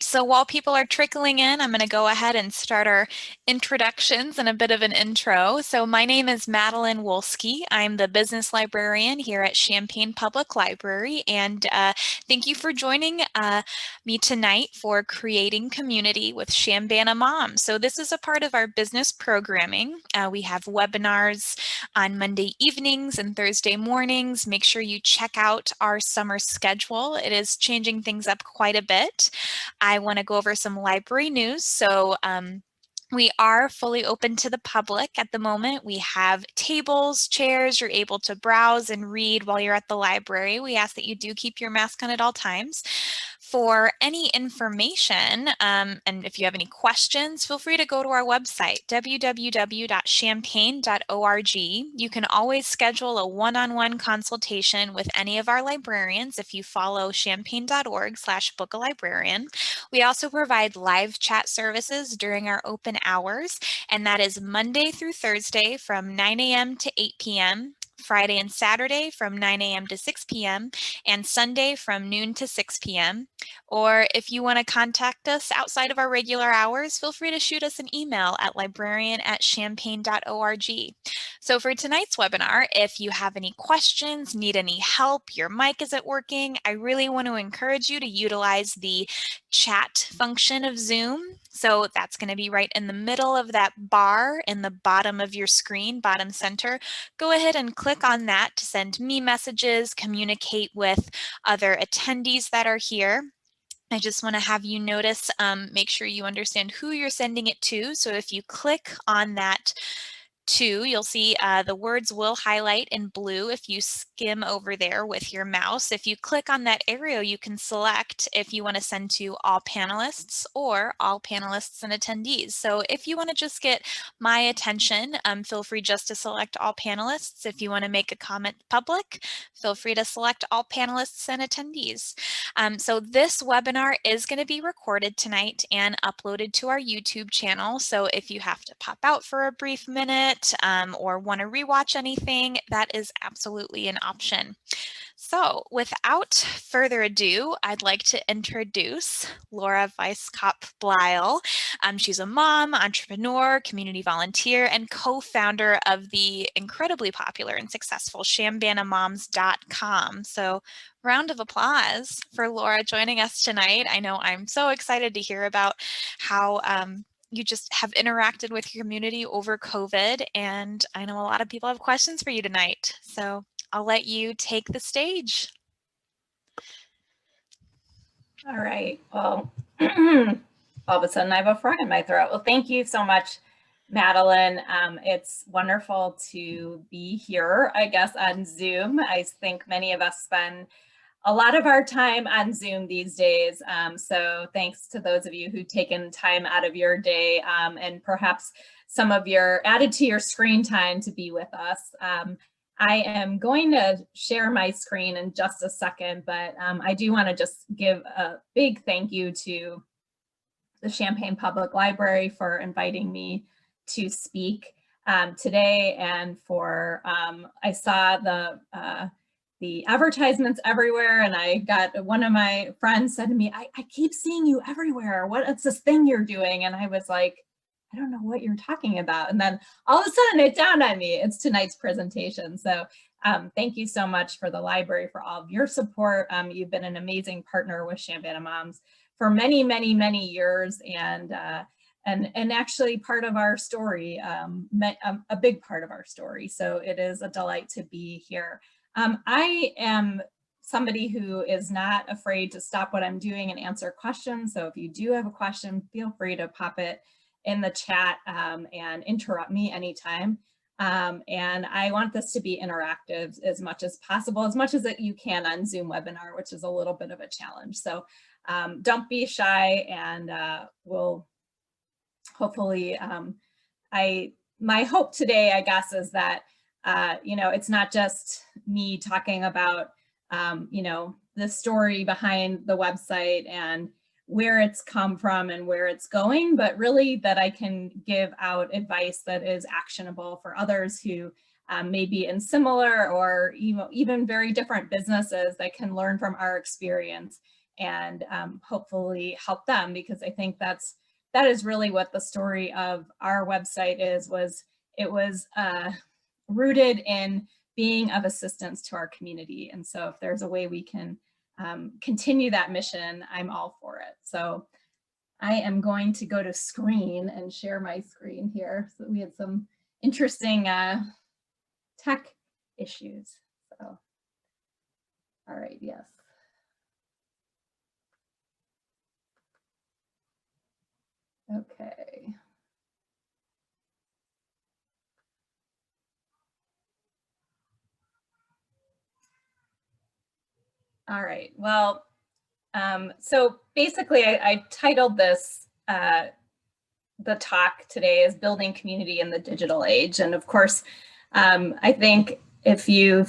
So while people are trickling in, I'm going to go ahead and start our introductions and a bit of an intro. So my name is Madeline Wolski. I'm the business librarian here at Champaign Public Library, and thank you for joining me tonight for Creating Community with ChambanaMoms. So this is a part of our business programming. We have webinars on Monday evenings and Thursday mornings. Make sure you check out our summer schedule. It is changing things up quite a bit. I want to go over some library news. So we are fully open to the public at the moment. We have tables, chairs, you're able to browse and read while you're at the library. We ask that you do keep your mask on at all times. For any information, and if you have any questions, feel free to go to our website, www.champaign.org. You can always schedule a one-on-one consultation with any of our librarians if you follow champaign.org/book-a-librarian. We also provide live chat services during our open hours, and that is Monday through Thursday from 9 a.m. to 8 p.m., Friday and Saturday from 9 a.m. to 6 p.m., and Sunday from noon to 6 p.m. Or if you want to contact us outside of our regular hours, feel free to shoot us an email at librarian@champaign.org. So for tonight's webinar, if you have any questions, need any help, your mic isn't working, I really want to encourage you to utilize the chat function of Zoom. So that's going to be right in the middle of that bar in the bottom of your screen, bottom center. Go ahead and click on that to send me messages, communicate with other attendees that are here. I just want to have you notice, make sure you understand who you're sending it to. So if you click on that you'll see the words will highlight in blue if you skim over there with your mouse. If you click on that arrow, you can select if you want to send to all panelists or all panelists and attendees. So if you want to just get my attention, feel free just to select all panelists. If you want to make a comment public, feel free to select all panelists and attendees. So this webinar is going to be recorded tonight and uploaded to our YouTube channel. So if you have to pop out for a brief minute, or want to rewatch anything, that is absolutely an option. So without further ado, I'd like to introduce Laura Weisskopf Bleill. She's a mom, entrepreneur, community volunteer, and co-founder of the incredibly popular and successful ChambanaMoms.com. So round of applause for Laura joining us tonight. I know I'm so excited to hear about how you just have interacted with your community over COVID, and I know a lot of people have questions for you tonight. So I'll let you take the stage. All right, well, all of a sudden I have a frog in my throat. Well, thank you so much, Madeline. It's wonderful to be here, I guess, on Zoom. I think many of us spend a lot of our time on Zoom these days. So thanks to those of you who've taken time out of your day and perhaps some of your added to your screen time to be with us. I am going to share my screen in just a second, but I do want to just give a big thank you to the Champaign Public Library for inviting me to speak today, and for I saw the advertisements everywhere, and I got one of my friends said to me, I keep seeing you everywhere. What's this thing you're doing? And I was like, I don't know what you're talking about. And then all of a sudden it dawned on me, it's tonight's presentation. So thank you so much for the library for all of your support. You've been an amazing partner with ChambanaMoms for many, many, many years, and actually part of our story, a big part of our story. So it is a delight to be here. I am somebody who is not afraid to stop what I'm doing and answer questions. So if you do have a question, feel free to pop it in the chat and interrupt me anytime. And I want this to be interactive as much as possible, as much as you can on Zoom webinar, which is a little bit of a challenge. So don't be shy, and we'll hopefully, my hope today, I guess, is that you know, it's not just me talking about, you know, the story behind the website and where it's come from and where it's going, but really that I can give out advice that is actionable for others who may be in similar or even very different businesses that can learn from our experience and hopefully help them, because I think that is really what the story of our website is. It was rooted in being of assistance to our community. And so if there's a way we can continue that mission, I'm all for it. So I am going to go to screen and share my screen here. So we had some interesting tech issues. So, all right, yes. Okay. All right, well, so basically I titled this, the talk today is Building Community in the Digital Age. And of course, I think if you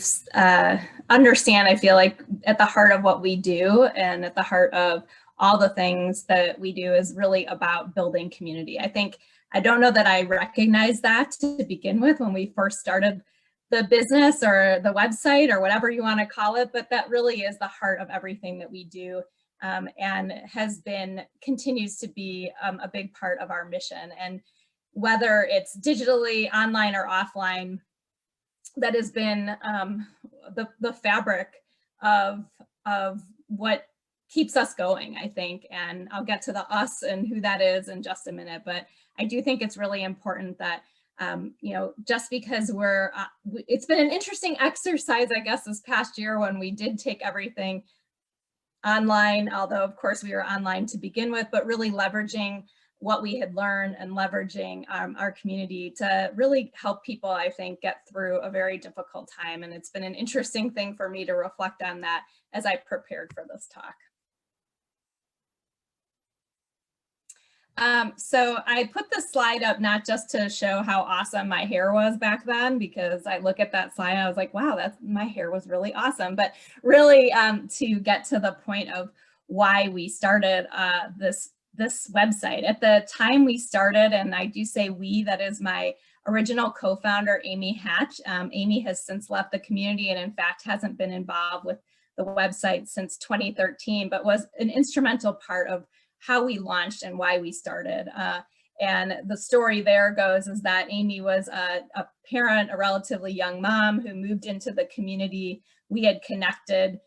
understand, I feel like at the heart of what we do and at the heart of all the things that we do is really about building community. I don't know that I recognized that to begin with when we first started the business or the website or whatever you want to call it, but that really is the heart of everything that we do, and continues to be a big part of our mission. And whether it's digitally, online, or offline, that has been the fabric of what keeps us going, I think. And I'll get to the us and who that is in just a minute, but I do think it's really important that you know, just because it's been an interesting exercise, I guess, this past year when we did take everything online, although of course we were online to begin with, but really leveraging what we had learned and leveraging our community to really help people, I think, get through a very difficult time. And it's been an interesting thing for me to reflect on that as I prepared for this talk. So I put this slide up not just to show how awesome my hair was back then, because I look at that slide and I was like, wow, my hair was really awesome, but really to get to the point of why we started this website. At the time we started, and I do say we, that is my original co-founder, Amy Hatch. Amy has since left the community and in fact hasn't been involved with the website since 2013, but was an instrumental part of how we launched and why we started. And the story there goes is that Amy was a parent, a relatively young mom who moved into the community. We had connected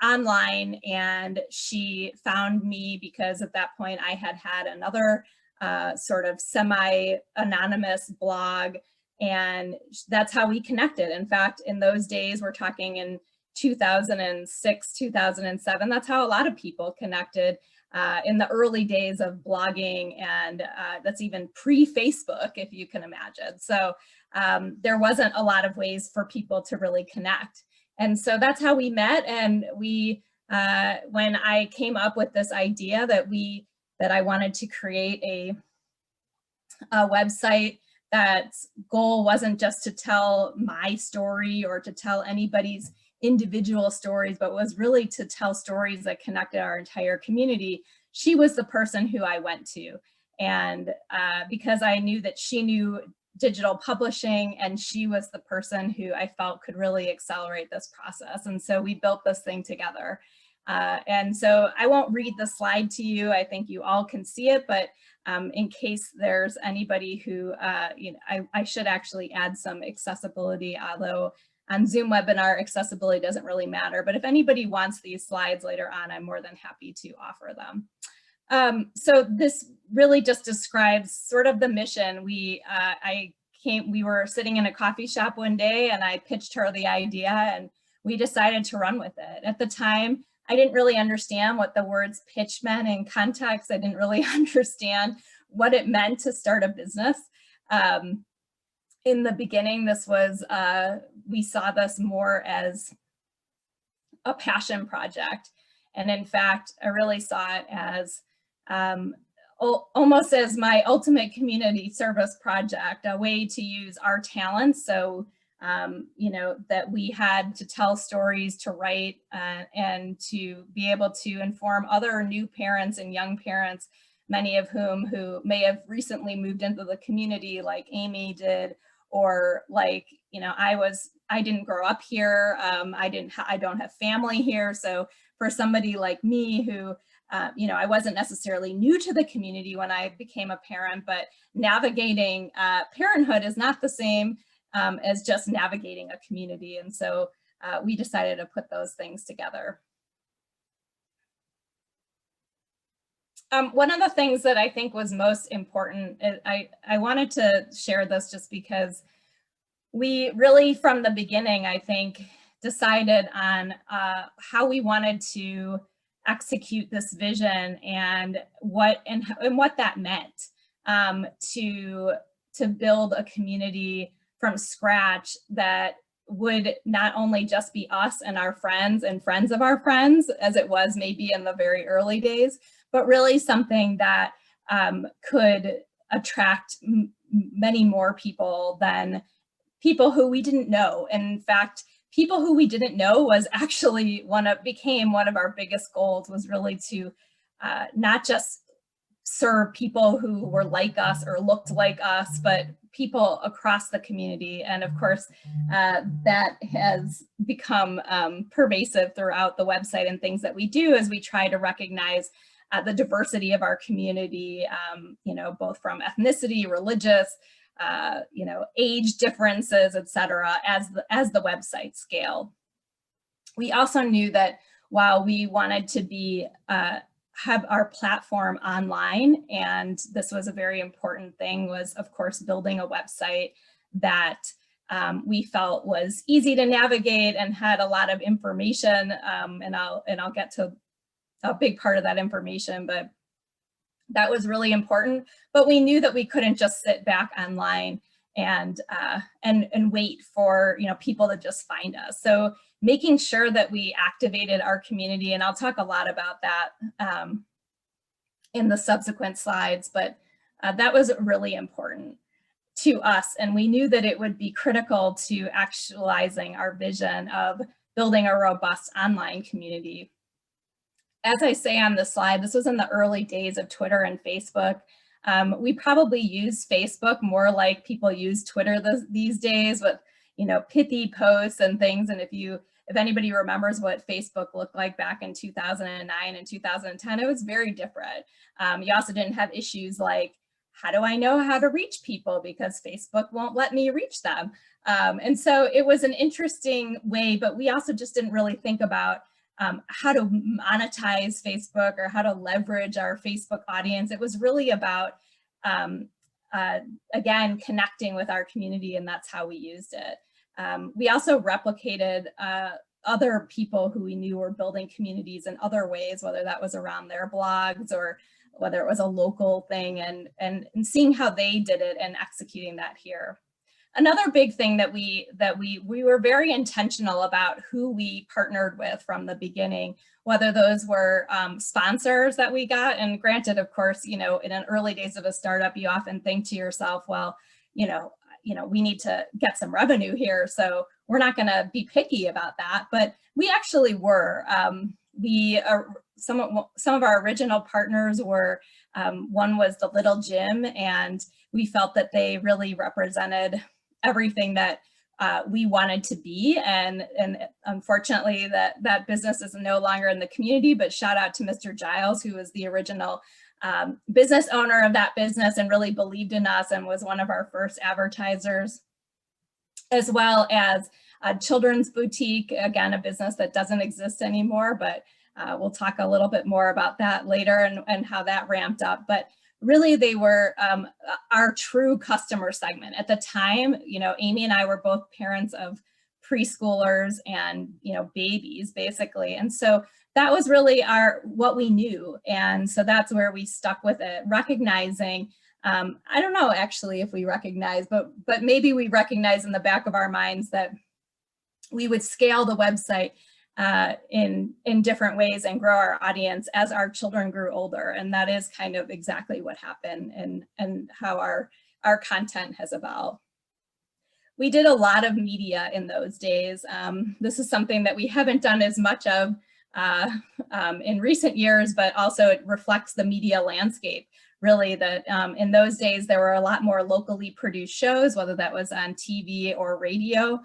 online, and she found me because at that point I had another sort of semi-anonymous blog, and that's how we connected. In fact, in those days, we're talking in 2006, 2007, that's how a lot of people connected. In the early days of blogging, and that's even pre-Facebook, if you can imagine. So there wasn't a lot of ways for people to really connect. And so that's how we met. And we, when I came up with this idea that I wanted to create a website that's goal wasn't just to tell my story or to tell anybody's individual stories, but was really to tell stories that connected our entire community, she was the person who I went to. And because I knew that she knew digital publishing, and she was the person who I felt could really accelerate this process. And so we built this thing together. And so I won't read the slide to you. I think you all can see it, but in case there's anybody who, you know, I should actually add some accessibility, although on Zoom webinar, accessibility doesn't really matter, but if anybody wants these slides later on, I'm more than happy to offer them. So this really just describes sort of the mission. We were sitting in a coffee shop one day and I pitched her the idea and we decided to run with it. At the time, I didn't really understand what the words pitch meant in context. I didn't really understand what it meant to start a business. In the beginning, this was, we saw this more as a passion project. And in fact, I really saw it as almost as my ultimate community service project, a way to use our talents. So, you know, that we had to tell stories, to write, and to be able to inform other new parents and young parents, many of whom may have recently moved into the community like Amy did, or like, you know, I didn't grow up here. I don't have family here. So for somebody like me who, you know, I wasn't necessarily new to the community when I became a parent, but navigating parenthood is not the same as just navigating a community. And so we decided to put those things together. One of the things that I think was most important, I wanted to share this just because we really, from the beginning, I think, decided on how we wanted to execute this vision and what that meant to build a community from scratch that would not only just be us and our friends and friends of our friends, as it was maybe in the very early days, but really something that could attract many more people than people who we didn't know. And in fact, people who we didn't know was actually became one of our biggest goals, was really to not just serve people who were like us or looked like us, but people across the community. And of course, that has become pervasive throughout the website and things that we do as we try to recognize the diversity of our community, you know, both from ethnicity, religious, you know, age differences, et cetera, as the website scaled. We also knew that while we wanted to have our platform online, and this was a very important thing, was of course building a website that we felt was easy to navigate and had a lot of information, and I'll get to a big part of that information, but that was really important. But we knew that we couldn't just sit back online and wait for, you know, people to just find us. So making sure that we activated our community, and I'll talk a lot about that in the subsequent slides, but that was really important to us. And we knew that it would be critical to actualizing our vision of building a robust online community. As I say on the slide, this was in the early days of Twitter and Facebook. We probably use Facebook more like people use Twitter these days, with, you know, pithy posts and things. And if anybody remembers what Facebook looked like back in 2009 and 2010, it was very different. You also didn't have issues like, how do I know how to reach people, because Facebook won't let me reach them. And so it was an interesting way, but we also just didn't really think about how to monetize Facebook or how to leverage our Facebook audience. It was really about, again, connecting with our community, and that's how we used it. We also replicated other people who we knew were building communities in other ways, whether that was around their blogs or whether it was a local thing, and seeing how they did it and executing that here. Another big thing that we were very intentional about who we partnered with from the beginning, whether those were sponsors that we got. And granted, of course, you know, in an early days of a startup, you often think to yourself, well, you know, we need to get some revenue here, so we're not going to be picky about that. But we actually were. Some of our original partners were, one was the Little Gym, and we felt that they really represented everything that we wanted to be. And unfortunately that business is no longer in the community, but shout out to Mr. Giles, who was the original business owner of that business and really believed in us and was one of our first advertisers, as well as a children's boutique, again, a business that doesn't exist anymore, but we'll talk a little bit more about that later and how that ramped up. But really, they were our true customer segment. At the time, you know, Amy and I were both parents of preschoolers and, you know, babies, basically. And so that was really what we knew. And so that's where we stuck with it, recognizing, I don't know actually if we recognize, but maybe we recognize in the back of our minds that we would scale the website in different ways and grow our audience as our children grew older. And that is kind of exactly what happened and how our content has evolved. We did a lot of media in those days. This is something that we haven't done as much of in recent years, but also it reflects the media landscape. Really, that in those days, there were a lot more locally produced shows, whether that was on TV or radio.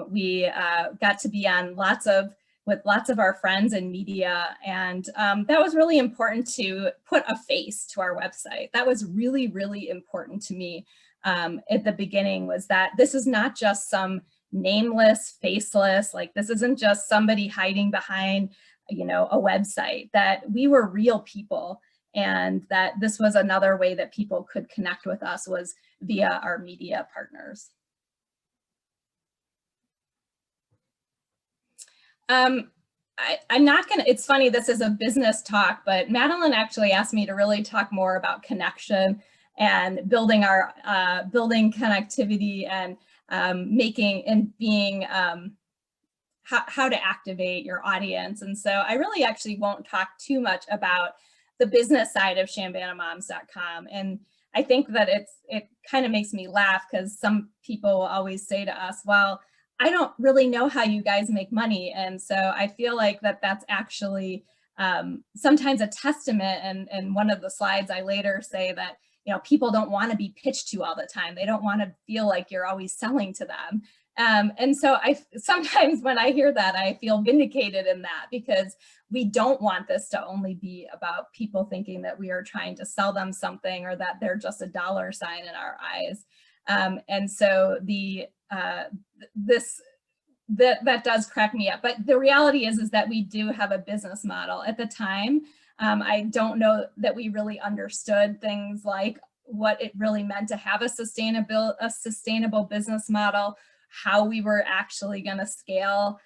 We got to be on lots of with lots of our friends in media. And that was really important to put a face to our website. That was really, really important to me at the beginning, was that this is not just some nameless, faceless, like this isn't just somebody hiding behind, you know, a website, that we were real people, and that this was another way that people could connect with us was via our media partners. I'm not gonna, it's funny, this is a business talk, but Madeline actually asked me to really talk more about connection and building our, building connectivity and making and being, how to activate your audience. And so I really actually won't talk too much about the business side of ChambanaMoms.com. And I think that it kind of makes me laugh, because some people always say to us, well, I don't really know how you guys make money. And so I feel like that's actually sometimes a testament. And one of the slides I later say that, you know, people don't want to be pitched to all the time. They don't want to feel like you're always selling to them. And so sometimes when I hear that, I feel vindicated in that, because we don't want this to only be about people thinking that we are trying to sell them something, or that they're just a dollar sign in our eyes. And so that does crack me up. But the reality is that we do have a business model. At the time, I don't know that we really understood things like what it really meant to have a sustainable business model, how we were actually going to scale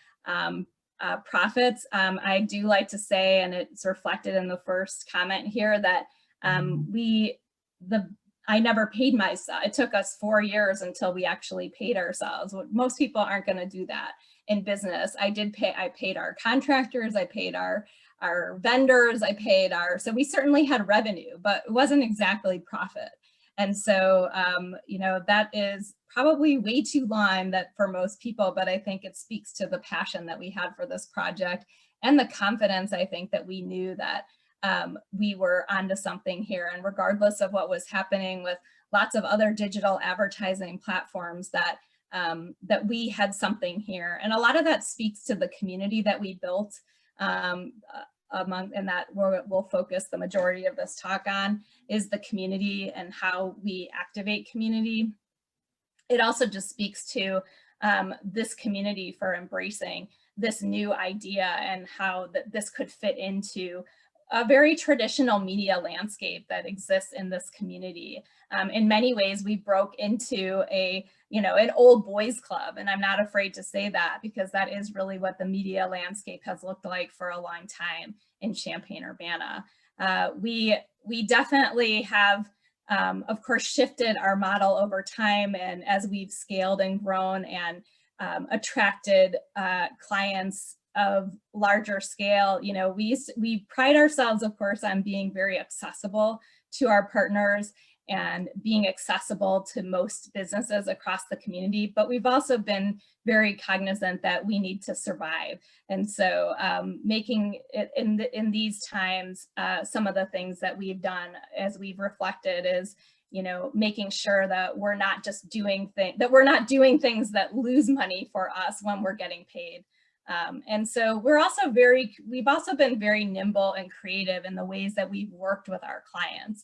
profits. I do like to say, and it's reflected in the first comment here, that I never paid myself. It took us 4 years until we actually paid ourselves. Most people aren't going to do that in business. I paid our contractors, I paid our vendors, so we certainly had revenue, but it wasn't exactly profit. And so, you know, that is probably way too long that for most people, but I think it speaks to the passion that we had for this project, and the confidence, I think, that we knew that we were onto something here. And regardless of what was happening with lots of other digital advertising platforms, that we had something here. And a lot of that speaks to the community that we built and that we'll focus the majority of this talk on, is the community and how we activate community. It also just speaks to this community for embracing this new idea, and how this could fit into a very traditional media landscape that exists in this community. In many ways, we broke into an old boys club, and I'm not afraid to say that, because that is really what the media landscape has looked like for a long time in Champaign-Urbana. We definitely have, of course, shifted our model over time, and as we've scaled and grown and attracted clients of larger scale, you know, we pride ourselves, of course, on being very accessible to our partners and being accessible to most businesses across the community. But we've also been very cognizant that we need to survive. And so making it in these times, some of the things that we've done as we've reflected is, you know, making sure that we're not just doing things that lose money for us when we're getting paid. And so we've also been very nimble and creative in the ways that we've worked with our clients.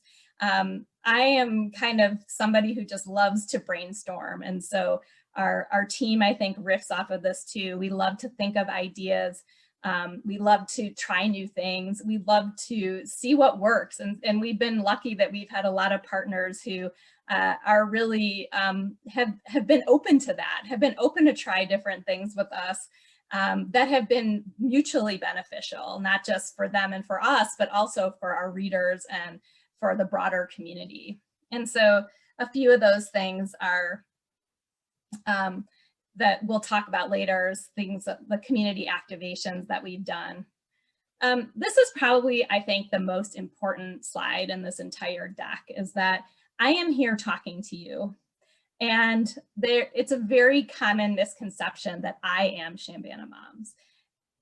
I am kind of somebody who just loves to brainstorm. And so our team, I think, riffs off of this too. We love to think of ideas. We love to try new things. We love to see what works. And we've been lucky that we've had a lot of partners who are really have been open to that, have been open to try different things with us. That have been mutually beneficial, not just for them and for us, but also for our readers and for the broader community. And so a few of those things are that we'll talk about later, is things, the community activations that we've done. This is probably, I think, the most important slide in this entire deck, is that I am here talking to you. And it's a very common misconception that I am ChambanaMoms.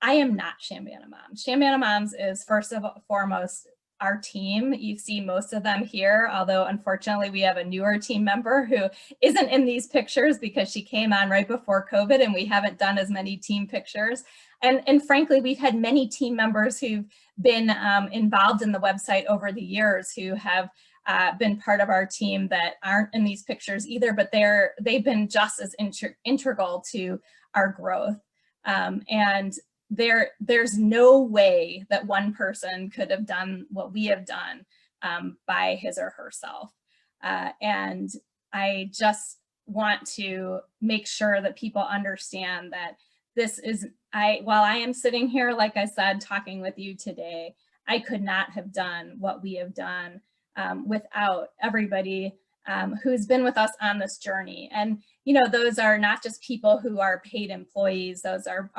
I am not ChambanaMoms. ChambanaMoms is, first and foremost, our team. You see most of them here, although unfortunately we have a newer team member who isn't in these pictures because she came on right before COVID and we haven't done as many team pictures. And frankly, we've had many team members who've been involved in the website over the years who have been part of our team that aren't in these pictures either, but they've been just as integral to our growth. And there's no way that one person could have done what we have done by his or herself. And I just want to make sure that people understand that this is, while I am sitting here, like I said, talking with you today, I could not have done what we have done without everybody who's been with us on this journey. And, you know, those are not just people who are paid employees, those are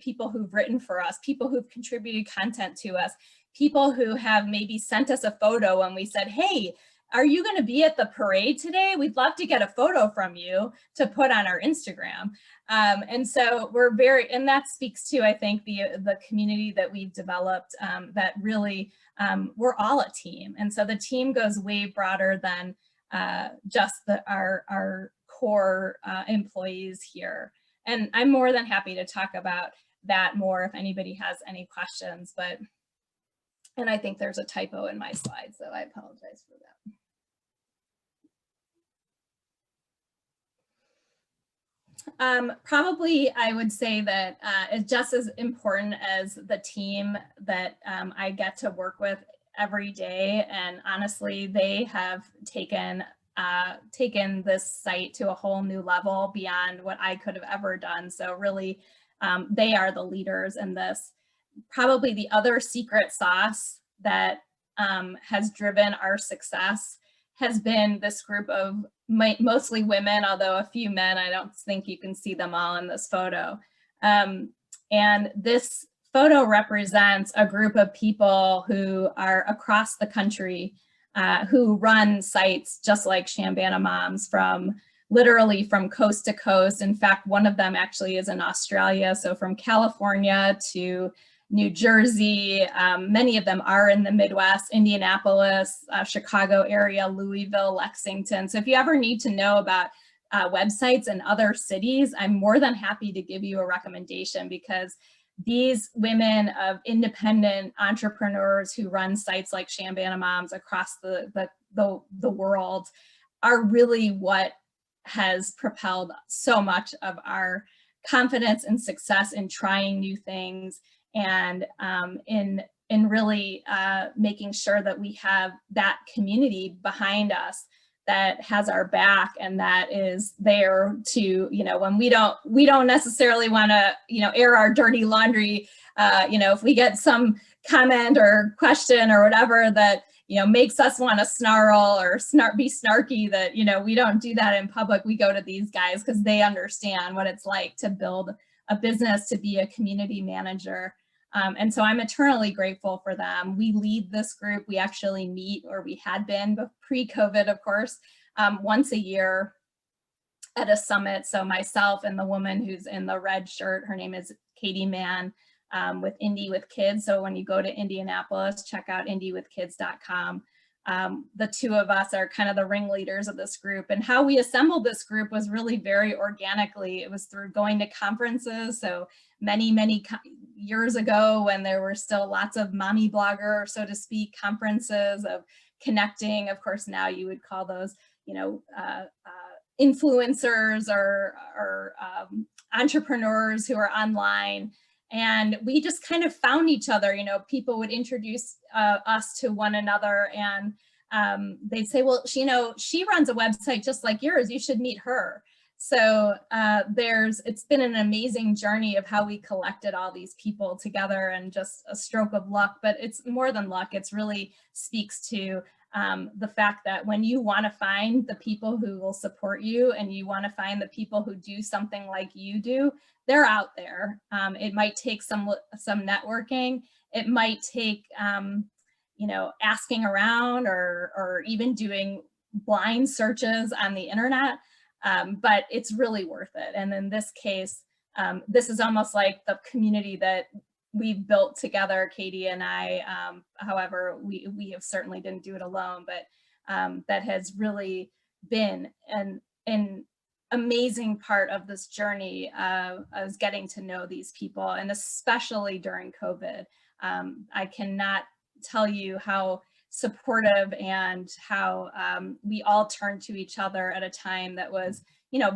people who've written for us, people who've contributed content to us, people who have maybe sent us a photo when we said, hey, are you going to be at the parade today? We'd love to get a photo from you to put on our Instagram. And so and that speaks to, I think, the community that we've developed, that really, we're all a team. And so the team goes way broader than just our core employees here. And I'm more than happy to talk about that more if anybody has any questions, and I think there's a typo in my slide, so I apologize for that. Probably I would say that it's just as important as the team that I get to work with every day. And honestly, they have taken this site to a whole new level beyond what I could have ever done. So really, they are the leaders in this. Probably the other secret sauce that has driven our success has been this group of mostly women, although a few men. I don't think you can see them all in this photo. And this photo represents a group of people who are across the country who run sites just like ChambanaMoms literally from coast to coast. In fact, one of them actually is in Australia. So from California to New Jersey, many of them are in the Midwest, Indianapolis, Chicago area, Louisville, Lexington. So if you ever need to know about websites in other cities, I'm more than happy to give you a recommendation, because these women of independent entrepreneurs who run sites like ChambanaMoms across the world are really what has propelled so much of our confidence and success in trying new things, and in really making sure that we have that community behind us that has our back and that is there to, you know, when we don't necessarily want to, you know, air our dirty laundry, you know, if we get some comment or question or whatever that, you know, makes us want to snarl or be snarky, that, you know, we don't do that in public. We go to these guys because they understand what it's like to build a business, to be a community manager. And so I'm eternally grateful for them. We lead this group. We actually meet, or we had been pre-COVID, of course, once a year at a summit. So myself and the woman who's in the red shirt, her name is Katie Mann, with Indie with Kids. So when you go to Indianapolis, check out indiewithkids.com. The two of us are kind of the ringleaders of this group, and how we assembled this group was really very organically. It was through going to conferences. So many years ago, when there were still lots of mommy blogger, so to speak, conferences of connecting. Of course, now you would call those, you know, influencers or entrepreneurs who are online. And we just kind of found each other. You know, people would introduce us to one another, and they'd say, well, she runs a website just like yours. You should meet her. So it's been an amazing journey of how we collected all these people together, and just a stroke of luck. But it's more than luck. It's really speaks to the fact that when you want to find the people who will support you, and you want to find the people who do something like you do, they're out there. It might take some networking. It might take, you know, asking around, or even doing blind searches on the internet. But it's really worth it. And in this case, this is almost like the community that we've built together, Katie and I. However, we have certainly didn't do it alone, but that has really been an amazing part of this journey of getting to know these people, and especially during COVID. I cannot tell you how supportive and how we all turned to each other at a time that was,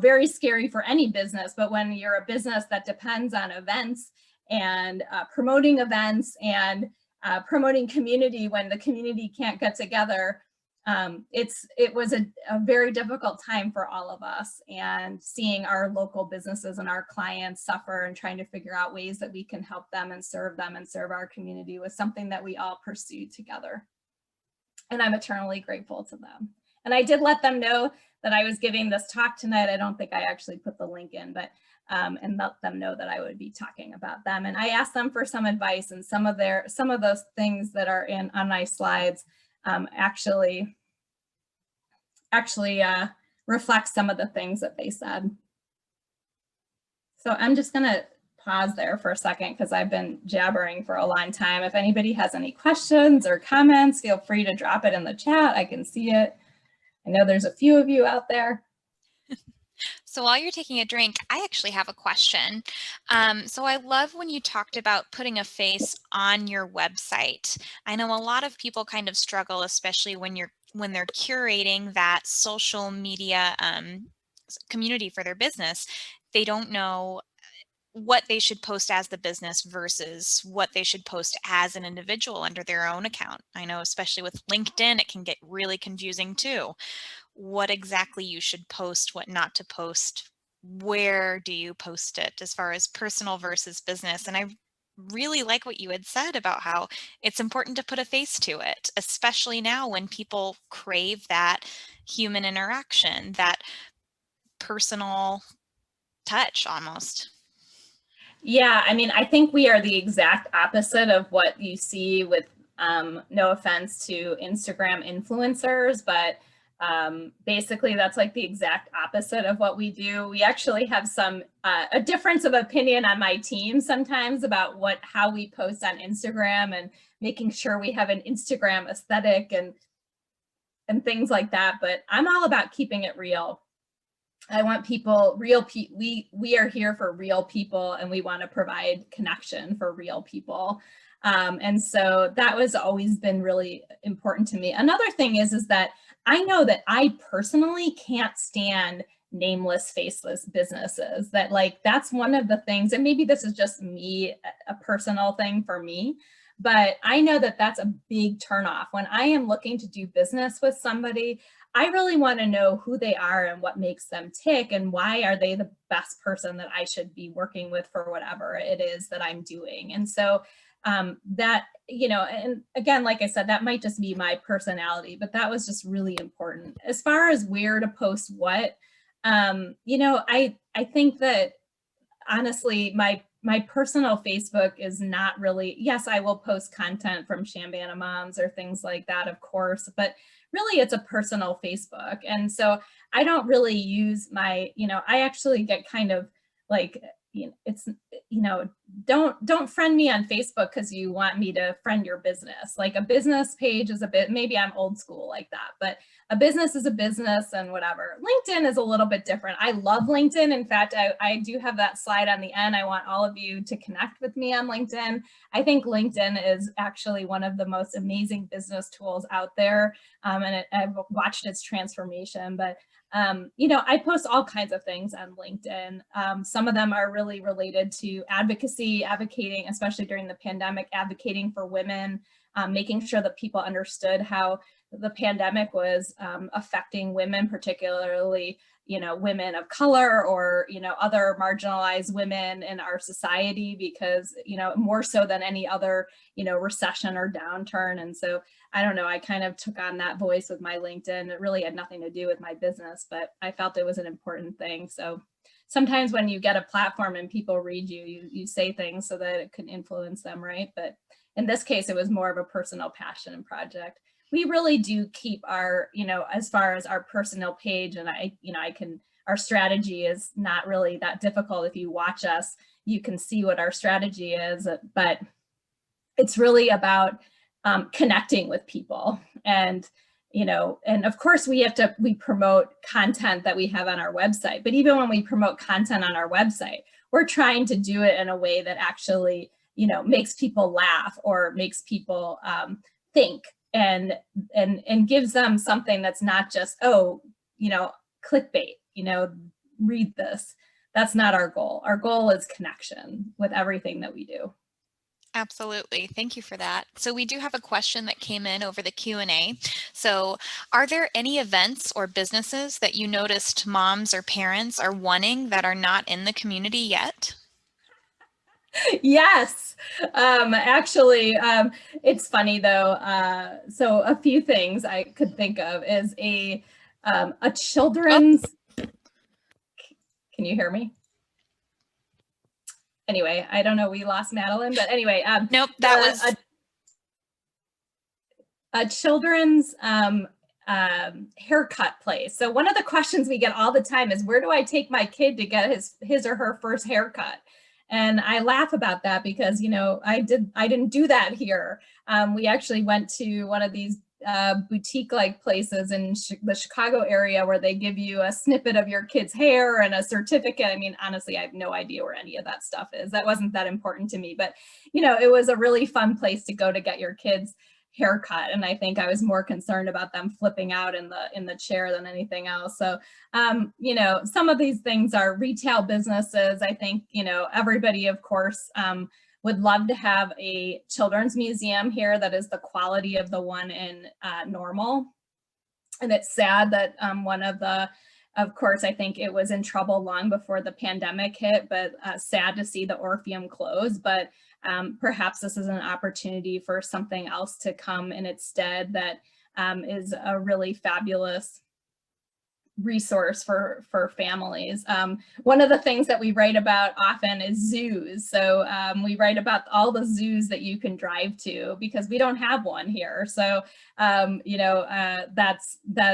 very scary for any business. But when you're a business that depends on events and promoting events and promoting community when the community can't get together, it was a very difficult time for all of us, and seeing our local businesses and our clients suffer and trying to figure out ways that we can help them and serve our community was something that we all pursued together. And I'm eternally grateful to them. And I did let them know that I was giving this talk tonight. I don't think I actually put the link in, but and let them know that I would be talking about them. And I asked them for some advice, and some of those things that are on my slides actually reflect some of the things that they said. So I'm just gonna pause there for a second because I've been jabbering for a long time. If anybody has any questions or comments, feel free to drop it in the chat. I can see it. I know there's a few of you out there. So while you're taking a drink, I actually have a question. So I love when you talked about putting a face on your website. I know a lot of people kind of struggle, especially when they're curating that social media community for their business. They don't know what they should post as the business versus what they should post as an individual under their own account. I know, especially with LinkedIn, it can get really confusing too. What exactly you should post, what not to post, where do you post it as far as personal versus business. And I really like what you had said about how it's important to put a face to it, especially now when people crave that human interaction, that personal touch almost. Yeah, I mean, I think we are the exact opposite of what you see with, no offense to Instagram influencers, but basically that's like the exact opposite of what we do. We actually have a difference of opinion on my team sometimes about how we post on Instagram and making sure we have an Instagram aesthetic and things like that. But I'm all about keeping it real. I want people, we are here for real people, and we want to provide connection for real people. And so that was always been really important to me. Another thing is that I know that I personally can't stand nameless, faceless businesses. That's one of the things, and maybe this is just me, a personal thing for me, but I know that that's a big turnoff. When I am looking to do business with somebody, I really want to know who they are and what makes them tick, and why are they the best person that I should be working with for whatever it is that I'm doing. And so that, and again, like I said, that might just be my personality, but that was just really important. As far as where to post what, I think that honestly, my personal Facebook is not really, yes, I will post content from ChambanaMoms or things like that, of course, but really it's a personal Facebook. And so I don't really use I actually get kind of like, it's, don't friend me on Facebook because you want me to friend your business. Like a business page is maybe I'm old school like that, but a business is a business and whatever. LinkedIn is a little bit different. I love LinkedIn. In fact, I do have that slide on the end. I want all of you to connect with me on LinkedIn. I think LinkedIn is actually one of the most amazing business tools out there. And I've watched its transformation, but I post all kinds of things on LinkedIn. Some of them are really related to advocating, especially during the pandemic, advocating for women, making sure that people understood how the pandemic was affecting women, particularly, women of color or, other marginalized women in our society, because, more so than any other, recession or downturn. And so I don't know, I kind of took on that voice with my LinkedIn. It really had nothing to do with my business, but I felt it was an important thing. So sometimes when you get a platform and people read you say things so that it can influence them, right? But in this case, it was more of a personal passion and project. We really do keep our, as far as our personal page, and our strategy is not really that difficult if you watch us. you can see what our strategy is, but it's really about connecting with people. And and of course we promote content that we have on our website, but even when we promote content on our website, we're trying to do it in a way that actually, makes people laugh or makes people think and gives them something that's not just, clickbait, read this. That's not our goal. Our goal is connection with everything that we do. Absolutely. Thank you for that. So we do have a question that came in over the Q&A. So are there any events or businesses that you noticed moms or parents are wanting that are not in the community yet? Yes, actually, it's funny though. So a few things I could think of is a children's. Oh. Can you hear me? Anyway, I don't know. We lost Madeline, but anyway, nope, that was a children's haircut place. So one of the questions we get all the time is, where do I take my kid to get his or her first haircut? And I laugh about that because, I didn't do that here. We actually went to one of these boutique-like places in the Chicago area where they give you a snippet of your kid's hair and a certificate. I mean, honestly, I have no idea where any of that stuff is. That wasn't that important to me, but it was a really fun place to go to get your kids haircut. And I think I was more concerned about them flipping out in the chair than anything else. So, some of these things are retail businesses. I think, everybody, of course, would love to have a children's museum here that is the quality of the one in Normal. And it's sad that of course, I think it was in trouble long before the pandemic hit, but sad to see the Orpheum close. But perhaps this is an opportunity for something else to come in its stead that is a really fabulous resource for families. One of the things that we write about often is zoos. So we write about all the zoos that you can drive to because we don't have one here. So, that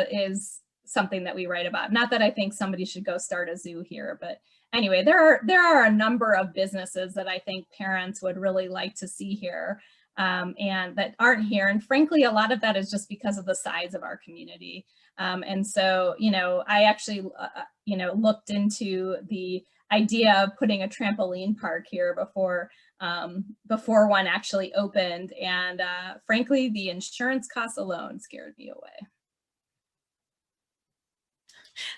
is something that we write about. Not that I think somebody should go start a zoo here, but anyway, there are a number of businesses that I think parents would really like to see here and that aren't here. And frankly, a lot of that is just because of the size of our community. And so, I actually, looked into the idea of putting a trampoline park here before one actually opened. And frankly, the insurance costs alone scared me away.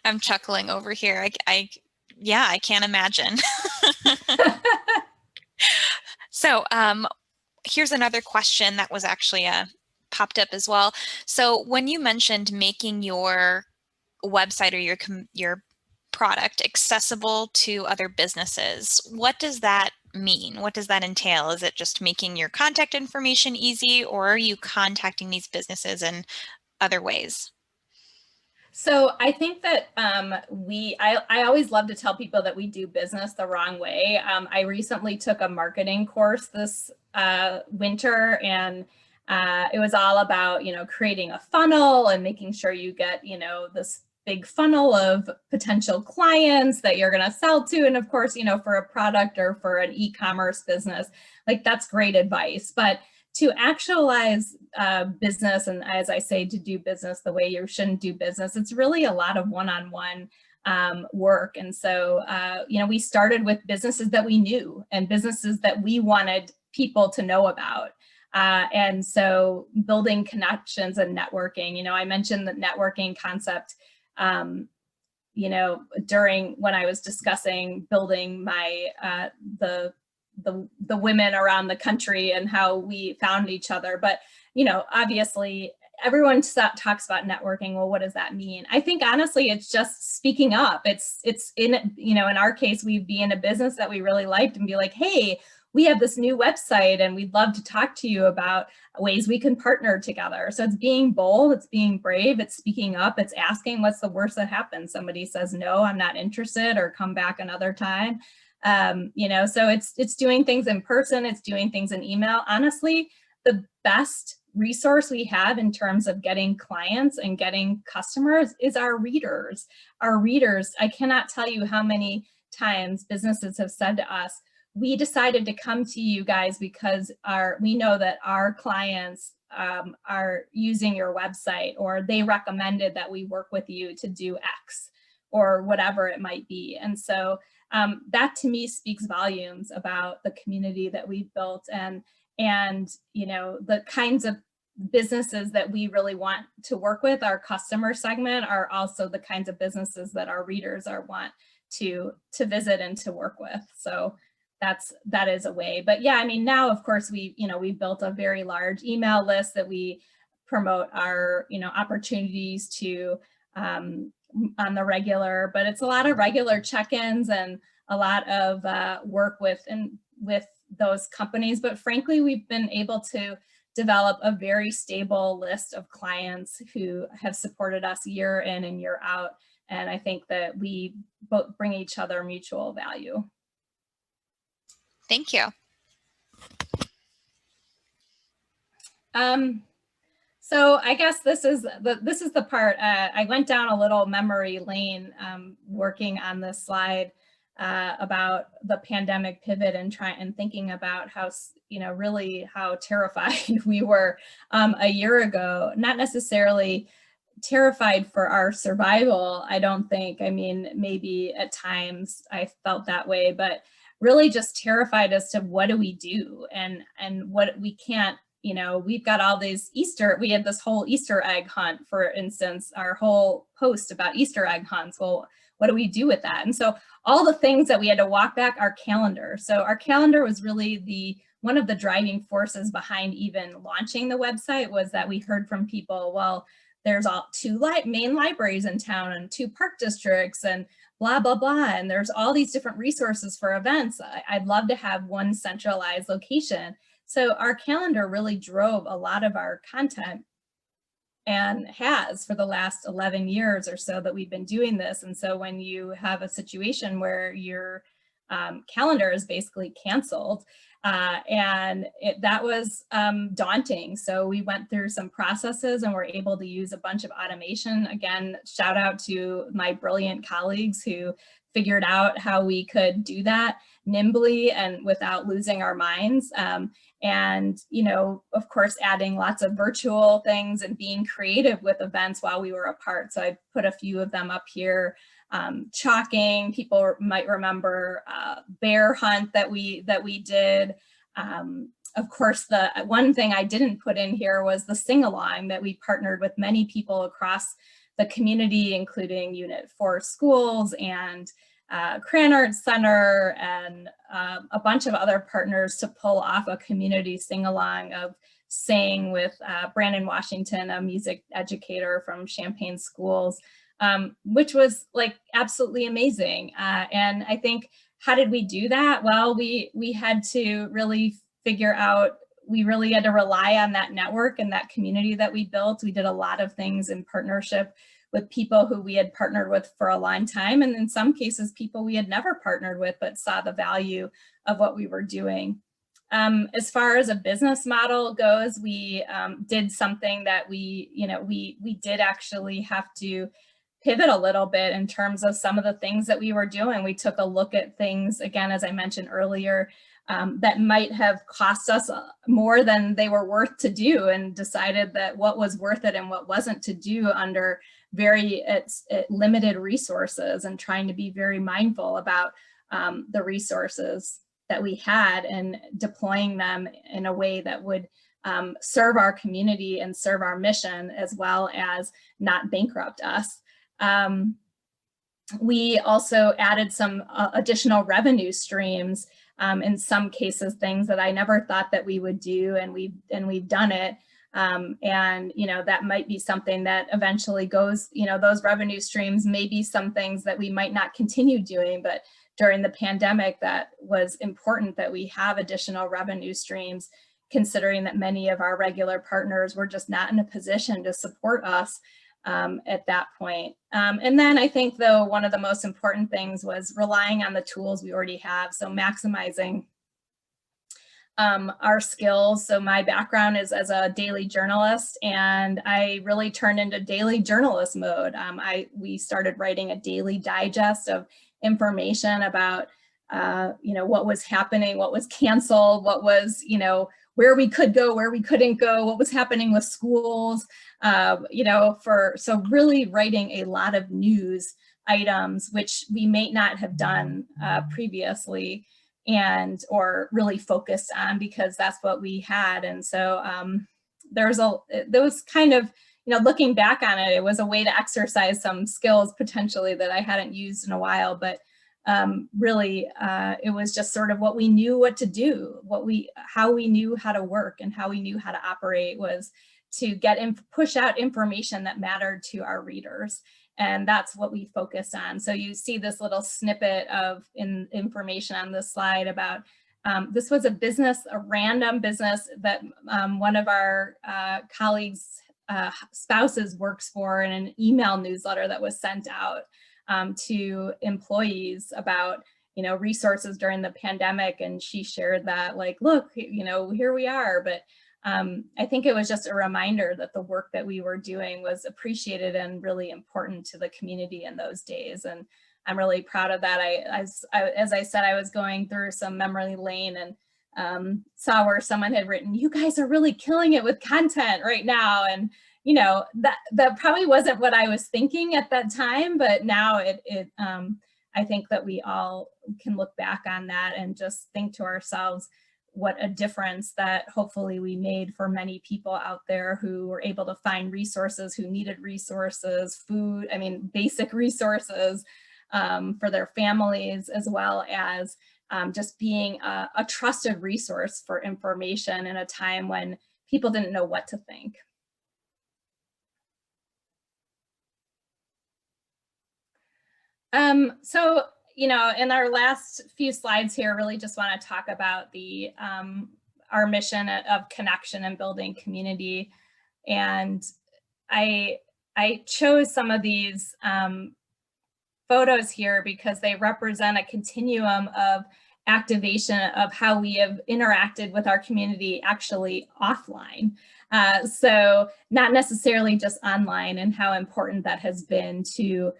I'm chuckling over here. Yeah, I can't imagine. So here's another question that was actually popped up as well. So when you mentioned making your website or your product accessible to other businesses, what does that mean? What does that entail? Is it just making your contact information easy, or are you contacting these businesses in other ways? So I think that I always love to tell people that we do business the wrong way. I recently took a marketing course this winter, and it was all about, creating a funnel and making sure you get, this big funnel of potential clients that you're going to sell to. And of course, for a product or for an e-commerce business, like that's great advice. But to actualize business, and as I say, to do business the way you shouldn't do business, it's really a lot of one-on-one work. And so, we started with businesses that we knew and businesses that we wanted people to know about. And so building connections and networking, I mentioned the networking concept, during when I was discussing building my, the women around the country and how we found each other. But, obviously everyone talks about networking. Well, what does that mean? I think honestly, it's just speaking up. It's in, in our case, we'd be in a business that we really liked and be like, hey, we have this new website and we'd love to talk to you about ways we can partner together. So it's being bold, it's being brave, it's speaking up, it's asking what's the worst that happens. Somebody says, no, I'm not interested, or come back another time. So it's doing things in person, it's doing things in email. Honestly, the best resource we have in terms of getting clients and getting customers is our readers. Our readers, I cannot tell you how many times businesses have said to us, we decided to come to you guys because we know that our clients are using your website, or they recommended that we work with you to do X or whatever it might be. And so that to me speaks volumes about the community that we've built, and you know, the kinds of businesses that we really want to work with. Our customer segment are also the kinds of businesses that our readers want to visit and to work with. So that is a way. But yeah, I mean, now of course we built a very large email list that we promote our opportunities to on the regular, but it's a lot of regular check-ins and a lot of work with those companies. But frankly, we've been able to develop a very stable list of clients who have supported us year in and year out. And I think that we both bring each other mutual value. Thank you. So I guess this is the part I went down a little memory lane working on this slide about the pandemic pivot and thinking about how really how terrified we were a year ago. Not necessarily terrified for our survival, I don't think. I mean, maybe at times I felt that way, but really just terrified as to what do we do and what we can't. We've got all these we had this whole Easter egg hunt, for instance, our whole post about Easter egg hunts. Well, what do we do with that? And so all the things that we had to walk back, our calendar. So our calendar was really one of the driving forces behind even launching the website, was that we heard from people, well, there's two main libraries in town and 2 park districts and blah, blah, blah. And there's all these different resources for events. I'd love to have one centralized location. So our calendar really drove a lot of our content, and has for the last 11 years or so that we've been doing this. And so when you have a situation where your calendar is basically canceled, that was daunting. So we went through some processes and were able to use a bunch of automation. Again, shout out to my brilliant colleagues who figured out how we could do that nimbly and without losing our minds. And, of course, adding lots of virtual things and being creative with events while we were apart. So I put a few of them up here. Chalking, people might remember bear hunt that we did. Of course, the one thing I didn't put in here was the sing-along that we partnered with many people across the community, including Unit 4 schools and Cran Arts Center and a bunch of other partners to pull off a community sing-along of Sing with Brandon Washington, a music educator from Champaign schools, which was like absolutely amazing. And I think, how did we do that? Well, we had to really figure out, we really had to rely on that network and that community that we built. We did a lot of things in partnership with people who we had partnered with for a long time. And in some cases, people we had never partnered with, but saw the value of what we were doing. As far as a business model goes, we did something that we did actually have to pivot a little bit in terms of some of the things that we were doing. We took a look at things, again, as I mentioned earlier, that might have cost us more than they were worth to do, and decided that what was worth it and what wasn't to do under very limited resources, and trying to be very mindful about the resources that we had and deploying them in a way that would serve our community and serve our mission, as well as not bankrupt us. We also added some additional revenue streams, in some cases, things that I never thought that we would do, and we've done it. And that might be something that eventually goes, those revenue streams may be some things that we might not continue doing, but during the pandemic, that was important that we have additional revenue streams, considering that many of our regular partners were just not in a position to support us at that point. And then I think, though, one of the most important things was relying on the tools we already have. So maximizing our skills. So my background is as a daily journalist, and I really turned into daily journalist mode. We started writing a daily digest of information about what was happening, what was canceled, what was, where we could go, where we couldn't go, what was happening with schools, so really writing a lot of news items, which we may not have done previously or really focused on because that's what we had. And so those kind of, looking back on it, it was a way to exercise some skills potentially that I hadn't used in a while, but really it was just sort of what we knew what to do, how we knew how to work and how we knew how to operate was to push out information that mattered to our readers. And that's what we focused on. So you see this little snippet of information on this slide about, this was a random business that one of our colleagues' spouses works for, in an email newsletter that was sent out to employees about, resources during the pandemic. And she shared that, like, look, here we are. But I think it was just a reminder that the work that we were doing was appreciated and really important to the community in those days. And I'm really proud of that. As I said, I was going through some memory lane and saw where someone had written, "You guys are really killing it with content right now." And that probably wasn't what I was thinking at that time, but now I think that we all can look back on that and just think to ourselves what a difference that hopefully we made for many people out there who were able to find resources, who needed resources, food, basic resources for their families, as well as just being a trusted resource for information in a time when people didn't know what to think. So, in our last few slides here, really just want to talk about our mission of connection and building community. And I chose some of these photos here because they represent a continuum of activation of how we have interacted with our community actually offline. So not necessarily just online, and how important that has been to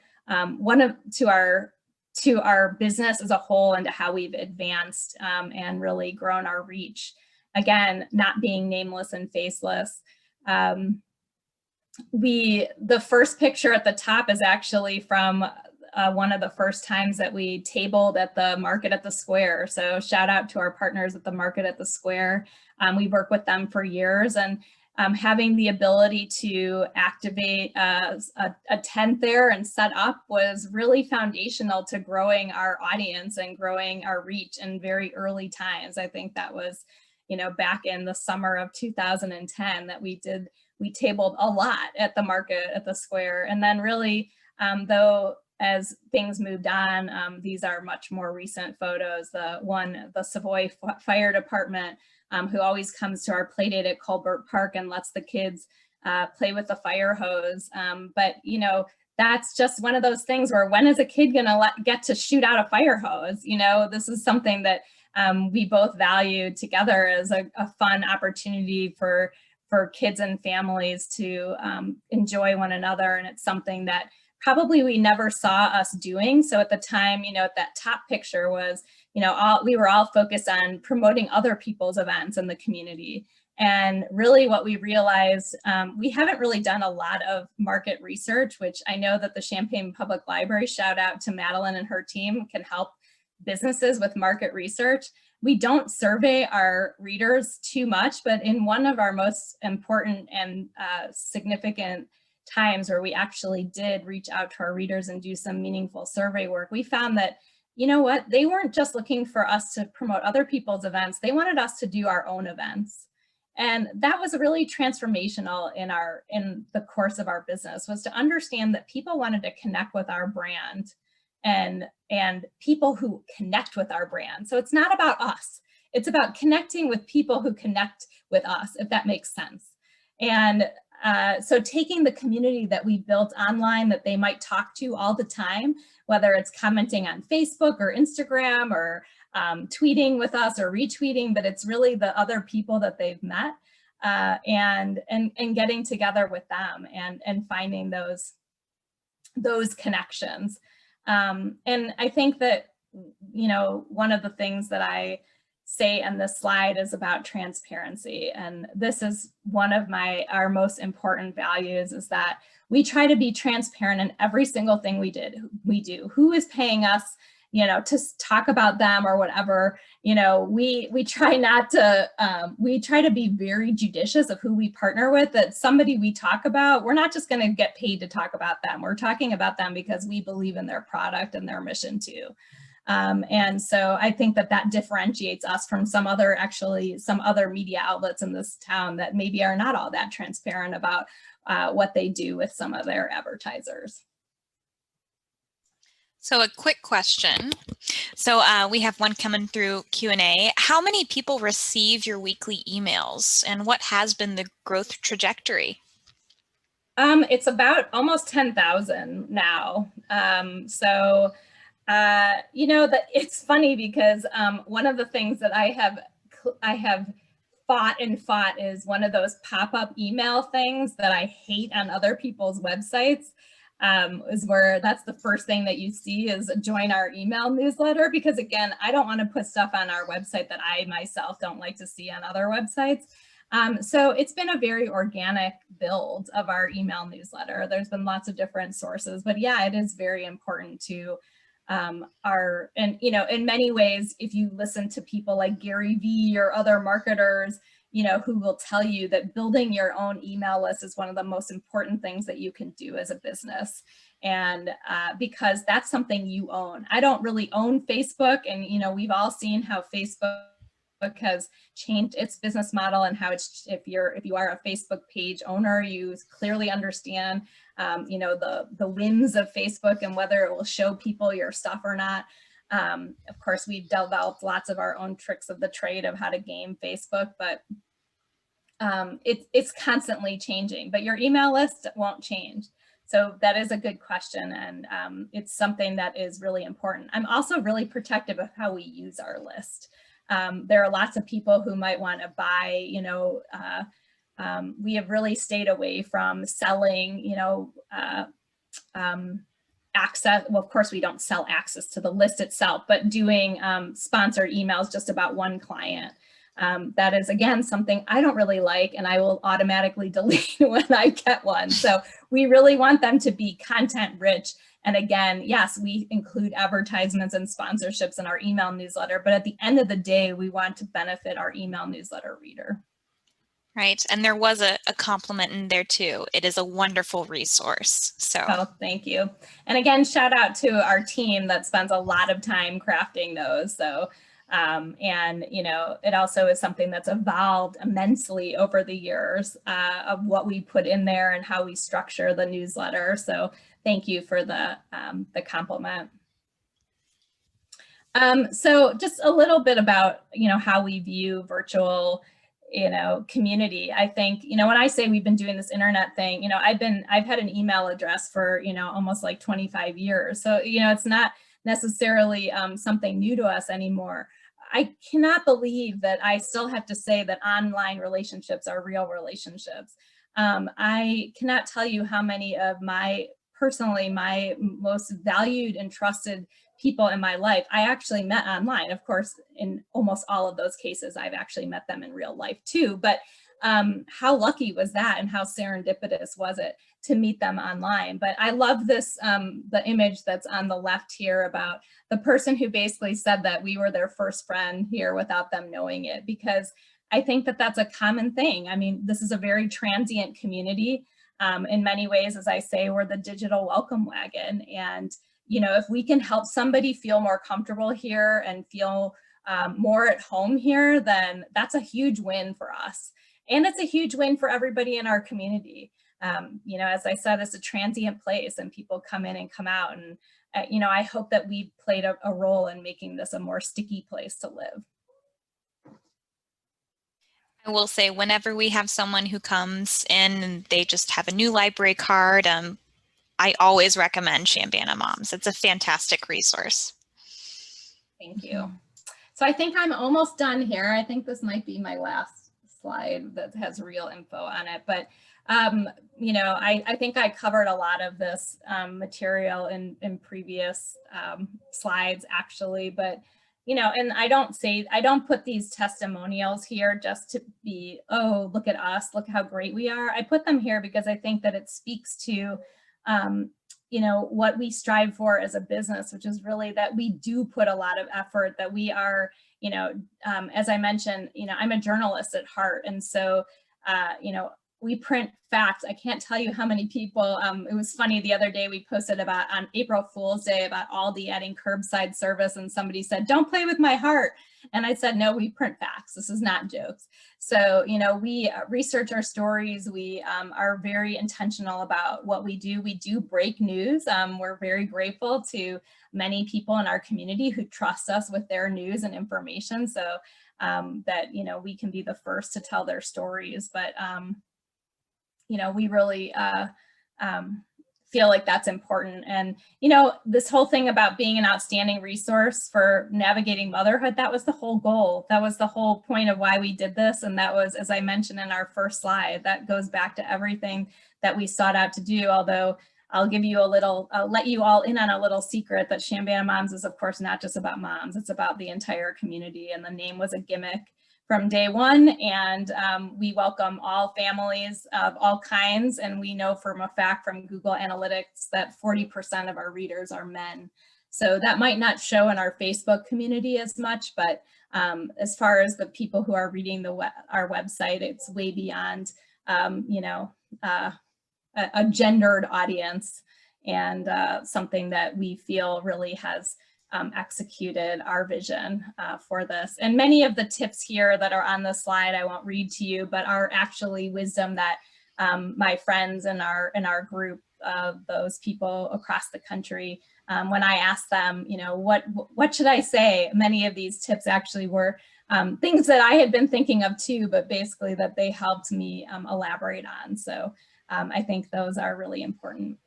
our business as a whole and to how we've advanced and really grown our reach. Again, not being nameless and faceless. The first picture at the top is actually from one of the first times that we tabled at the Market at the Square. So shout out to our partners at the Market at the Square. We worked with them for years, and having the ability to activate a tent there and set up was really foundational to growing our audience and growing our reach in very early times. I think that was, back in the summer of 2010 that we tabled a lot at the Market at the Square. And then really, though, as things moved on, these are much more recent photos. The Savoy Fire Department, who always comes to our play date at Colbert Park and lets the kids play with the fire hose. But, that's just one of those things where, when is a kid gonna get to shoot out a fire hose? This is something that we both value together as a fun opportunity for kids and families to enjoy one another. And it's something that probably we never saw us doing. So at the time, that top picture was, we were all focused on promoting other people's events in the community. And really what we realized, we haven't really done a lot of market research, which I know that the Champaign Public Library, shout out to Madeline and her team, can help businesses with market research. We don't survey our readers too much, but in one of our most important and significant times where we actually did reach out to our readers and do some meaningful survey work, we found that, they weren't just looking for us to promote other people's events, they wanted us to do our own events. And that was really transformational in the course of our business, was to understand that people wanted to connect with our brand and people who connect with our brand. So it's not about us, it's about connecting with people who connect with us, if that makes sense. And so taking the community that we built online that they might talk to all the time, whether it's commenting on Facebook or Instagram or tweeting with us or retweeting, but it's really the other people that they've met and getting together with them and finding those connections. And I think that one of the things that I say in this slide is about transparency. And this is one of our most important values, is that we try to be transparent in every single thing we do. Who is paying us, to talk about them or whatever. We try not to, we try to be very judicious of who we partner with. That somebody we talk about, we're not just going to get paid to talk about them. We're talking about them because we believe in their product and their mission too. And so I think that differentiates us from some other media outlets in this town that maybe are not all that transparent about what they do with some of their advertisers. So a quick question. So we have one coming through Q&A. How many people receive your weekly emails, and what has been the growth trajectory? It's about almost 10,000 now. It's funny because one of the things that I have fought is one of those pop-up email things that I hate on other people's websites, is where that's the first thing that you see is join our email newsletter, because again, I don't want to put stuff on our website that I myself don't like to see on other websites. So it's been a very organic build of our email newsletter. There's been lots of different sources, but yeah, it is very important to in many ways, if you listen to people like Gary Vee or other marketers, who will tell you that building your own email list is one of the most important things that you can do as a business. And because that's something you own. I don't really own Facebook, and we've all seen how Facebook has changed its business model, and how it's, if you are a Facebook page owner, you clearly understand the whims of Facebook and whether it will show people your stuff or not. Of course, we've developed lots of our own tricks of the trade of how to game Facebook, but it's constantly changing. But your email list won't change. So that is a good question, and it's something that is really important. I'm also really protective of how we use our list. There are lots of people who might want to buy, we have really stayed away from selling, access. Well, of course, we don't sell access to the list itself, but doing sponsored emails just about one client. That is, again, something I don't really like, and I will automatically delete when I get one. So we really want them to be content rich. And again, yes, we include advertisements and sponsorships in our email newsletter, but at the end of the day, we want to benefit our email newsletter reader. Right. And there was a compliment in there too. It is a wonderful resource. So thank you. And again, shout out to our team that spends a lot of time crafting those. So it also is something that's evolved immensely over the years of what we put in there and how we structure the newsletter. So thank you for the compliment. So just a little bit about, how we view virtual, community. I think, when I say we've been doing this internet thing, I've had an email address for, almost like 25 years. So, it's not necessarily something new to us anymore. I cannot believe that I still have to say that online relationships are real relationships. I cannot tell you how many of my most valued and trusted people in my life I actually met online. Of course, in almost all of those cases, I've actually met them in real life too. But how lucky was that, and how serendipitous was it to meet them online? But I love this, the image that's on the left here about the person who basically said that we were their first friend here without them knowing it, because I think that that's a common thing. I mean, this is a very transient community. In many ways, as I say, we're the digital welcome wagon. And, if we can help somebody feel more comfortable here and feel more at home here, then that's a huge win for us. And it's a huge win for everybody in our community. As I said, it's a transient place and people come in and come out. And, I hope that we played a role in making this a more sticky place to live. I will say, whenever we have someone who comes in and they just have a new library card, I always recommend ChambanaMoms. It's a fantastic resource. Thank you. So I think I'm almost done here. I think this might be my last slide that has real info on it. But You know, I think I covered a lot of this material in previous slides actually, but you know, and I don't put these testimonials here just to be, oh, look at us, look how great we are. I put them here because I think that it speaks to, you know, what we strive for as a business, which is really that we do put a lot of effort, that we are, you know, as I mentioned, you know, I'm a journalist at heart. And so, you know, we print facts. I can't tell you how many people, it was funny the other day we posted about on April Fool's Day about Aldi adding curbside service, and somebody said, don't play with my heart. And I said, no, we print facts. This is not jokes. So, you know, we research our stories. We are very intentional about what we do. We do break news. We're very grateful to many people in our community who trust us with their news and information, so that, you know, we can be the first to tell their stories. But you know, we really feel like that's important. And, you know, this whole thing about being an outstanding resource for navigating motherhood, that was the whole goal. That was the whole point of why we did this. And that was, as I mentioned in our first slide, that goes back to everything that we sought out to do. Although I'll give you a little, I'll let you all in on a little secret that ChambanaMoms is, of course, not just about moms, it's about the entire community. And the name was a gimmick from day one, and we welcome all families of all kinds, and we know from a fact from Google Analytics that 40% of our readers are men. So that might not show in our Facebook community as much, but as far as the people who are reading our website, it's way beyond, you know, a gendered audience, and something that we feel really has executed our vision for this. And many of the tips here that are on the slide, I won't read to you, but are actually wisdom that my friends in our group of those people across the country, when I asked them, you know, what should I say? Many of these tips actually were things that I had been thinking of too, but basically that they helped me elaborate on. So I think those are really important.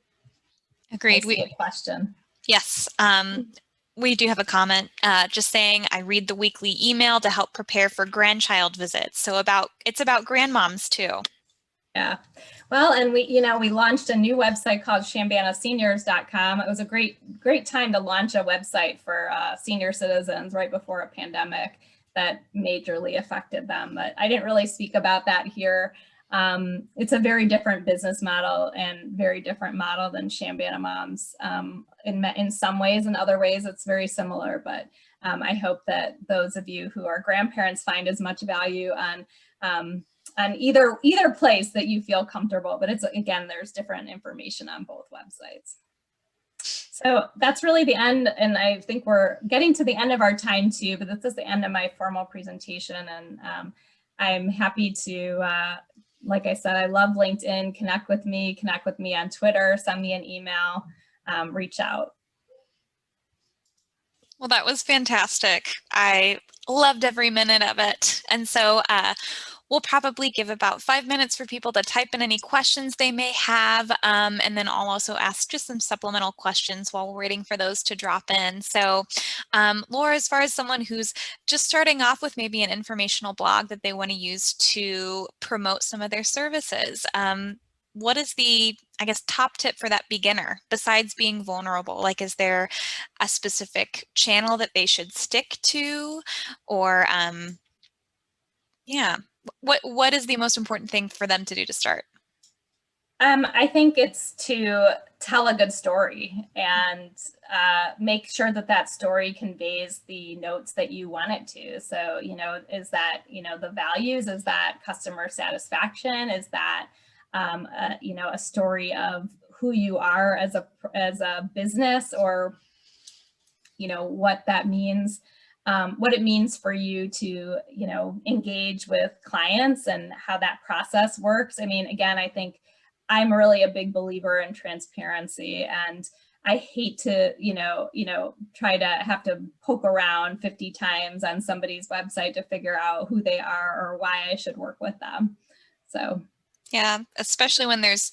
Agreed. I see a question. Yes. We do have a comment just saying, I read the weekly email to help prepare for grandchild visits. So it's about grandmoms too. Yeah. Well, and we launched a new website called ChambanaSeniors.com. It was a great time to launch a website for senior citizens right before a pandemic that majorly affected them. But I didn't really speak about that here. It's a very different business model and very different model than ChambanaMoms. In some ways, in other ways, it's very similar. But I hope that those of you who are grandparents find as much value on either place that you feel comfortable. But it's, again, there's different information on both websites. So that's really the end, and I think we're getting to the end of our time too, but this is the end of my formal presentation, and I'm happy to, like I said, I love LinkedIn, connect with me on Twitter, send me an email, reach out. Well, that was fantastic. I loved every minute of it. And so we'll probably give about 5 minutes for people to type in any questions they may have. And then I'll also ask just some supplemental questions while we're waiting for those to drop in. So Laura, as far as someone who's just starting off with maybe an informational blog that they want to use to promote some of their services, what is the, I guess, top tip for that beginner besides being vulnerable? Like, is there a specific channel that they should stick to, or yeah, what is the most important thing for them to do to start? I think it's to tell a good story and make sure that that story conveys the notes that you want it to. So, you know, is that, you know, the values, is that customer satisfaction, is that you know, a story of who you are as a business, or, you know, what that means, what it means for you to, you know, engage with clients and how that process works. I mean, again, I think I'm really a big believer in transparency, and I hate to, you know, try to have to poke around 50 times on somebody's website to figure out who they are or why I should work with them. So. Yeah, especially when there's,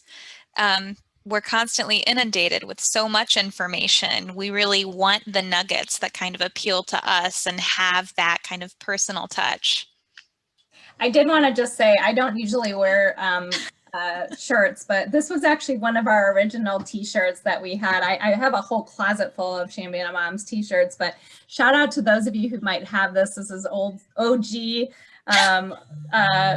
we're constantly inundated with so much information. We really want the nuggets that kind of appeal to us and have that kind of personal touch. I did want to just say, I don't usually wear shirts, but this was actually one of our original t-shirts that we had. I have a whole closet full of ChambanaMoms t-shirts, but shout out to those of you who might have this. This is old OG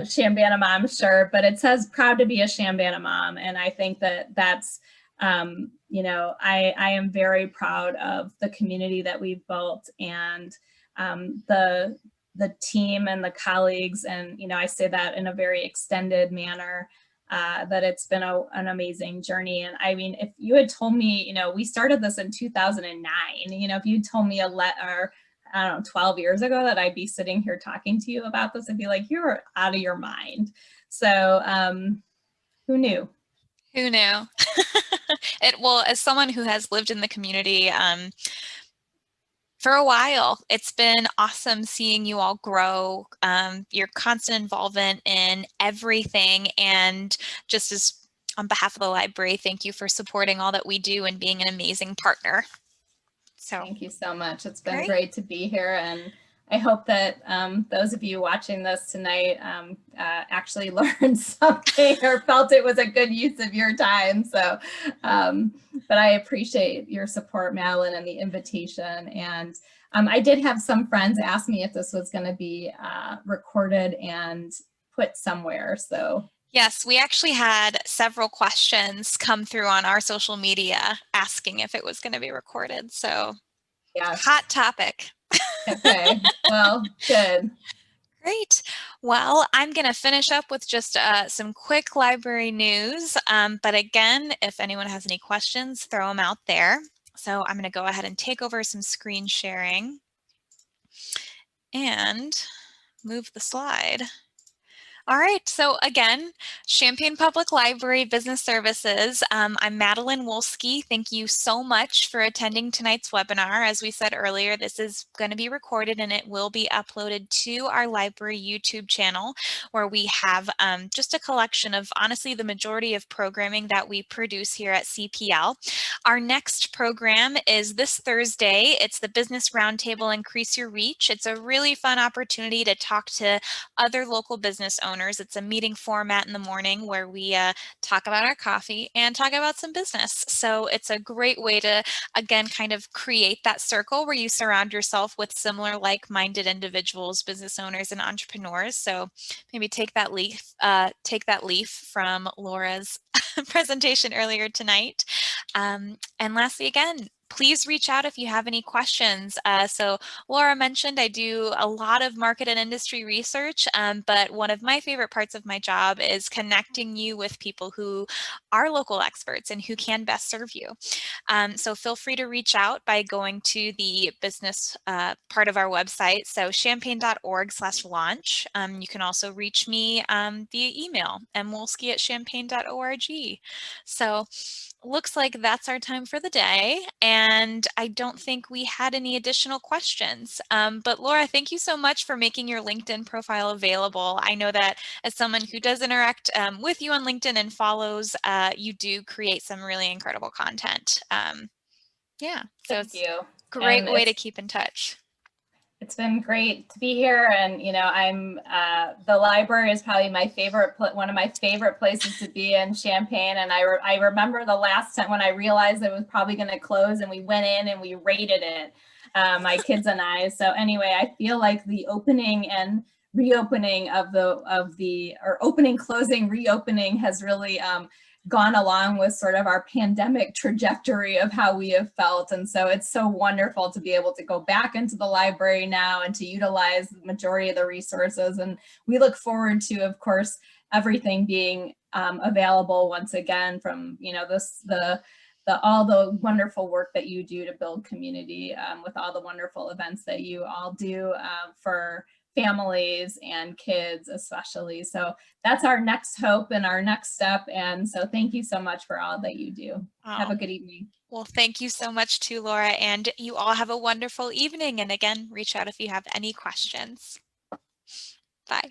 ChambanaMom shirt, but it says proud to be a ChambanaMom. And I think that that's, you know, I am very proud of the community that we've built, and the team and the colleagues. And, you know, I say that in a very extended manner, that it's been an amazing journey. And I mean, if you had told me, you know, we started this in 2009, you know, if you told me I don't know, 12 years ago that I'd be sitting here talking to you about this, I'd be like, you're out of your mind. So who knew? Who knew? Well, as someone who has lived in the community for a while, it's been awesome seeing you all grow, your constant involvement in everything, and just as on behalf of the library, thank you for supporting all that we do and being an amazing partner. So thank you so much. It's been great to be here, and I hope that those of you watching this tonight actually learned something or felt it was a good use of your time. So, but I appreciate your support, Madeline, and the invitation. And I did have some friends ask me if this was going to be recorded and put somewhere. So. Yes, we actually had several questions come through on our social media asking if it was going to be recorded. So, yes. Hot topic. Okay, well, good. Great. Well, I'm going to finish up with just some quick library news. But again, if anyone has any questions, throw them out there. So I'm going to go ahead and take over some screen sharing and move the slide. All right, so again, Champaign Public Library Business Services. I'm Madeline Wolski. Thank you so much for attending tonight's webinar. As we said earlier, this is going to be recorded and it will be uploaded to our library YouTube channel, where we have just a collection of, honestly, the majority of programming that we produce here at CPL. Our next program is this Thursday. It's the Business Roundtable Increase Your Reach. It's a really fun opportunity to talk to other local business owners. It's a meeting format in the morning where we talk about our coffee and talk about some business. So it's a great way to, again, kind of create that circle where you surround yourself with similar like-minded individuals, business owners, and entrepreneurs. So maybe take that leaf from Laura's presentation earlier tonight. And lastly, again, please reach out if you have any questions. So Laura mentioned I do a lot of market and industry research, but one of my favorite parts of my job is connecting you with people who are local experts and who can best serve you. So feel free to reach out by going to the business part of our website, so champaign.org/launch. You can also reach me via email, mwolski@champaign.org. So looks like that's our time for the day, and I don't think we had any additional questions. But Laura, thank you so much for making your LinkedIn profile available. I know that as someone who does interact with you on LinkedIn and follows, you do create some really incredible content. Yeah, so thank you. Great way to keep in touch. It's been great to be here, and you know, I'm the library is probably my favorite, one of my favorite places to be in Champaign. And I remember the last time when I realized it was probably going to close, and we went in and we rated it, my kids and I. So anyway, I feel like the opening and reopening of the or opening, closing, reopening has really gone along with sort of our pandemic trajectory of how we have felt. And so it's so wonderful to be able to go back into the library now and to utilize the majority of the resources. And we look forward to, of course, everything being available once again, from, you know, all the wonderful work that you do to build community, with all the wonderful events that you all do for families and kids especially. So that's our next hope and our next step. And so thank you so much for all that you do. Have a good evening. Well, thank you so much too, Laura, and you all have a wonderful evening. And again, reach out if you have any questions. Bye.